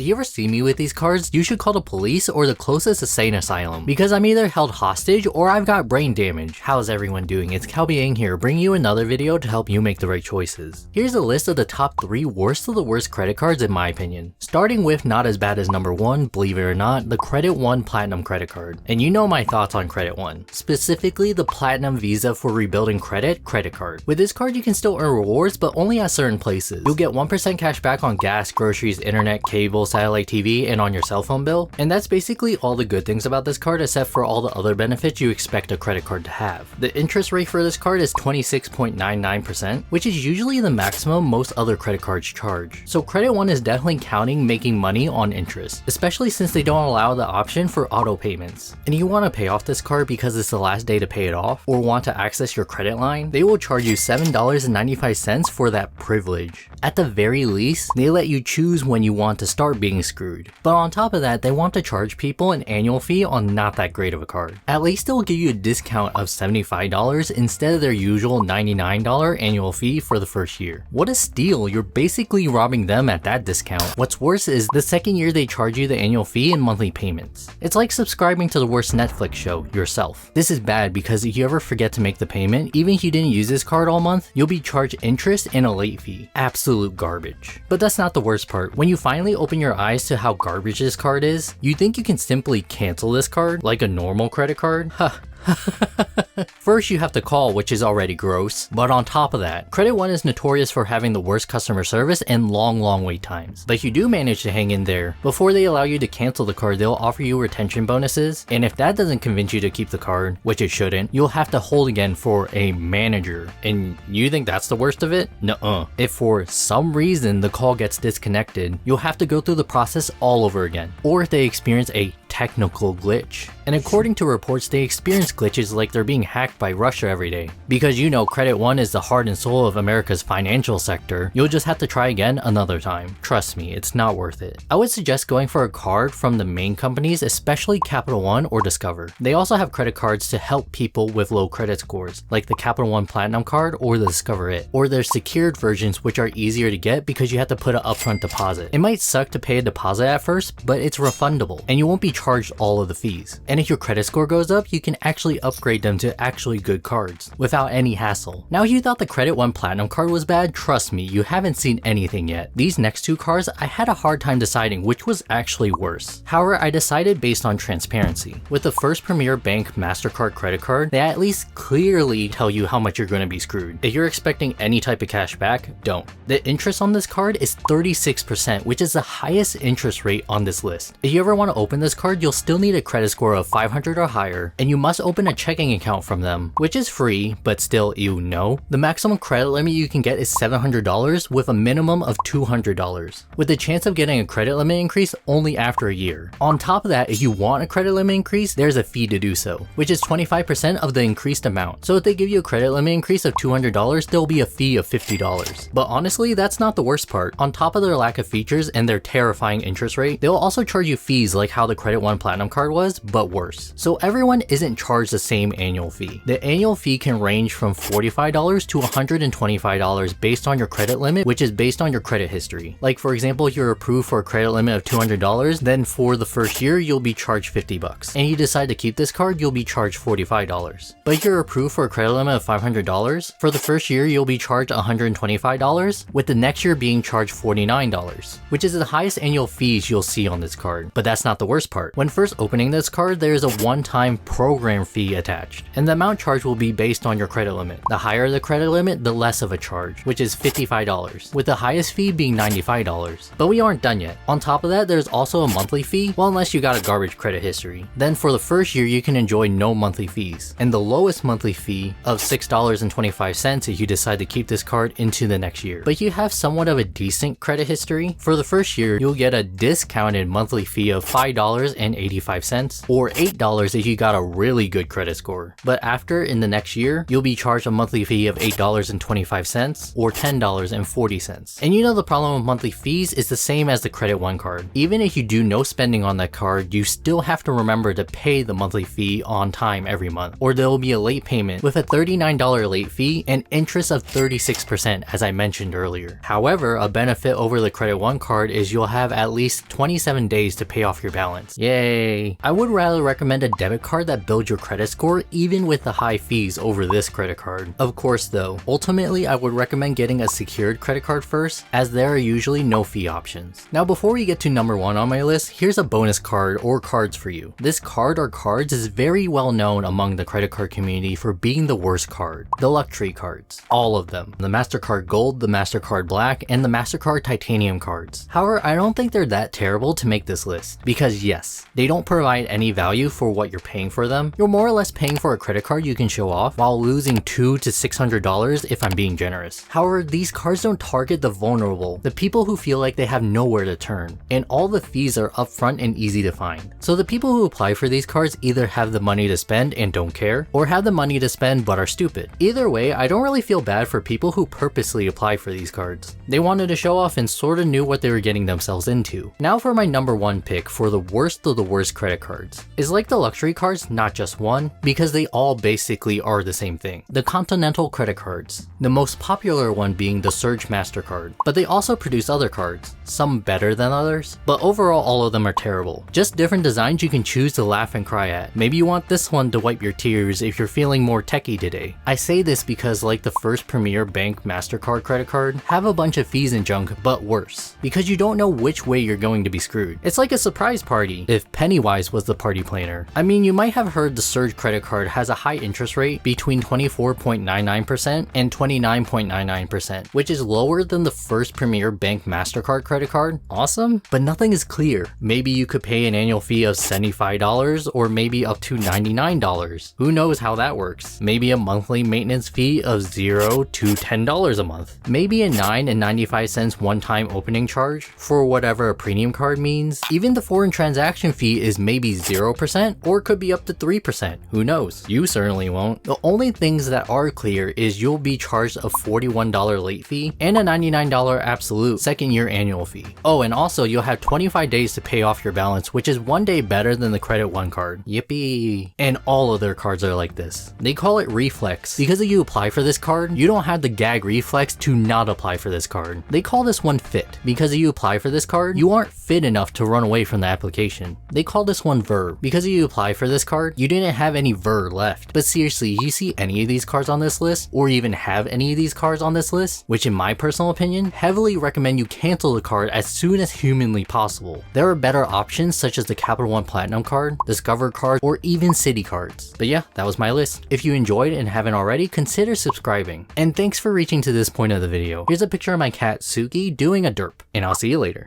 you ever see me with these cards, you should call the police or the closest insane asylum, because I'm either held hostage or I've got brain damage. How's everyone doing? It's Calbiang here, bringing you another video to help you make the right choices. Here's a list of the top 3 worst of the worst credit cards in my opinion. Starting with not as bad as number 1, believe it or not, the Credit One Platinum credit card. And you know my thoughts on Credit One, specifically the Platinum Visa for Rebuilding Credit card. With this card you can still earn rewards, but only at certain places. You'll get 1% cash back on gas, groceries, internet, cable, satellite TV, and on your cell phone bill. And that's basically all the good things about this card except for all the other benefits you expect a credit card to have. The interest rate for this card is 26.99%, which is usually the maximum most other credit cards charge. So Credit One is definitely counting making money on interest, especially since they don't allow the option for auto payments. And you want to pay off this card because it's the last day to pay it off, or want to access your credit line, they will charge you $7.95 for that privilege. At the very least, they let you choose when you want to start being screwed. But on top of that, they want to charge people an annual fee on not that great of a card. At least they'll give you a discount of $75 instead of their usual $99 annual fee for the first year. What a steal, you're basically robbing them at that discount. What's worse is the second year they charge you the annual fee in monthly payments. It's like subscribing to the worst Netflix show yourself. This is bad because if you ever forget to make the payment, even if you didn't use this card all month, you'll be charged interest and a late fee. Absolute garbage. But that's not the worst part. When you finally open your eyes to how garbage this card is, you think you can simply cancel this card like a normal credit card? Huh. First you have to call, which is already gross, but on top of that, Credit One is notorious for having the worst customer service and long wait times. But if you do manage to hang in there, before they allow you to cancel the card, they'll offer you retention bonuses, and if that doesn't convince you to keep the card, which it shouldn't, you'll have to hold again for a manager. And you think that's the worst of it? Nuh-uh. If for some reason the call gets disconnected, you'll have to go through the process all over again. Or if they experience a technical glitch. And according to reports, they experience glitches like they're being hacked by Russia every day. Because you know Credit One is the heart and soul of America's financial sector, you'll just have to try again another time. Trust me, it's not worth it. I would suggest going for a card from the main companies, especially Capital One or Discover. They also have credit cards to help people with low credit scores, like the Capital One Platinum card or the Discover It. Or their secured versions, which are easier to get because you have to put an upfront deposit. It might suck to pay a deposit at first, but it's refundable, and you won't be charged all of the fees. And if your credit score goes up, you can actually upgrade them to actually good cards without any hassle. Now if you thought the Credit One Platinum card was bad, trust me, you haven't seen anything yet. These next 2 cards, I had a hard time deciding which was actually worse. However, I decided based on transparency. With the First Premier Bank MasterCard credit card, they at least clearly tell you how much you're going to be screwed. If you're expecting any type of cash back, don't. The interest on this card is 36%, which is the highest interest rate on this list. If you ever want to open this card, you'll still need a credit score of 500 or higher, and you must open a checking account from them, which is free, but still, you know. The maximum credit limit you can get is $700 with a minimum of $200, with the chance of getting a credit limit increase only after a year. On top of that, if you want a credit limit increase, there's a fee to do so, which is 25% of the increased amount. So if they give you a credit limit increase of $200, there'll be a fee of $50. But honestly, that's not the worst part. On top of their lack of features and their terrifying interest rate, they'll also charge you fees like how the Credit One Platinum card was, but worse. So everyone isn't charged the same annual fee. The annual fee can range from $45 to $125 based on your credit limit, which is based on your credit history. Like for example, if you're approved for a credit limit of $200, then for the first year you'll be charged $50. And you decide to keep this card, you'll be charged $45. But if you're approved for a credit limit of $500, for the first year you'll be charged $125, with the next year being charged $49, which is the highest annual fees you'll see on this card. But that's not the worst part. When first opening this card, there is a one-time program fee attached, and the amount charged will be based on your credit limit. The higher the credit limit, the less of a charge, which is $55, with the highest fee being $95. But we aren't done yet. On top of that, there's also a monthly fee, well unless you got a garbage credit history. Then for the first year, you can enjoy no monthly fees, and the lowest monthly fee of $6.25 if you decide to keep this card into the next year. But if you have somewhat of a decent credit history, for the first year, you'll get a discounted monthly fee of $5.85, or $8 if you got a really good credit score. But after, in the next year, you'll be charged a monthly fee of $8.25 or $10.40. And you know the problem with monthly fees is the same as the Credit One card. Even if you do no spending on that card, you still have to remember to pay the monthly fee on time every month, or there will be a late payment with a $39 late fee and interest of 36% as I mentioned earlier. However, a benefit over the Credit One card is you'll have at least 27 days to pay off your balance. Yay! I would rather recommend a debit card that builds your credit score even with the high fees over this credit card. Of course though, ultimately I would recommend getting a secured credit card first, as there are usually no fee options. Now before we get to number 1 on my list, here's a bonus card or cards for you. This card or cards is very well known among the credit card community for being the worst card. The luxury cards. All of them. The MasterCard Gold, the MasterCard Black, and the MasterCard Titanium cards. However, I don't think they're that terrible to make this list, because yes, they don't provide any value for what you're paying for them. You're more or less paying for a credit card you can show off while losing $200 to $600 if I'm being generous. However, these cards don't target the vulnerable, the people who feel like they have nowhere to turn, and all the fees are upfront and easy to find. So the people who apply for these cards either have the money to spend and don't care, or have the money to spend but are stupid. Either way, I don't really feel bad for people who purposely apply for these cards. They wanted to show off and sorta knew what they were getting themselves into. Now for my number 1 pick for the worst of the worst credit cards. It's like the luxury cards, not just one, because they all basically are the same thing. The Continental credit cards. The most popular one being the Surge MasterCard. But they also produce other cards, some better than others, but overall all of them are terrible. Just different designs you can choose to laugh and cry at. Maybe you want this one to wipe your tears if you're feeling more techie today. I say this because like the First Premier Bank MasterCard credit card, have a bunch of fees and junk, but worse, because you don't know which way you're going to be screwed. It's like a surprise party if Pennywise was the party planner. I mean, you might have heard the Surge credit card has a high interest rate between 24.99% and 29.99%, which is lower than the First Premier Bank MasterCard credit card. Awesome, but nothing is clear. Maybe you could pay an annual fee of $75 or maybe up to $99. Who knows how that works? Maybe a monthly maintenance fee of $0 to $10 a month. Maybe a $9.95 one-time opening charge for whatever a premium card means. Even the foreign transaction fee is maybe 0% or could be up to 3%. Who knows? You certainly won't. The only things that are clear is you'll be charged a $41 late fee and a $99 absolute second year annual fee. Oh, and also you'll have 25 days to pay off your balance, which is 1 day better than the Credit One card. Yippee! And all of their cards are like this. They call it reflex because if you apply for this card, you don't have the gag reflex to not apply for this card. They call this one fit because if you apply for this card, you aren't fit enough to run away from the application. They call this one verb because if you apply for this card, you didn't have any verb left. But seriously, you see any of these cards on this list, or even have any of these cards on this list, which in my personal opinion, heavily recommend you cancel the card as soon as humanly possible. There are better options such as the Capital One Platinum card, Discover card, or even City cards. But yeah, that was my list. If you enjoyed and haven't already, consider subscribing. And thanks for reaching to this point of the video. Here's a picture of my cat Suki doing a derp, and I'll see you later.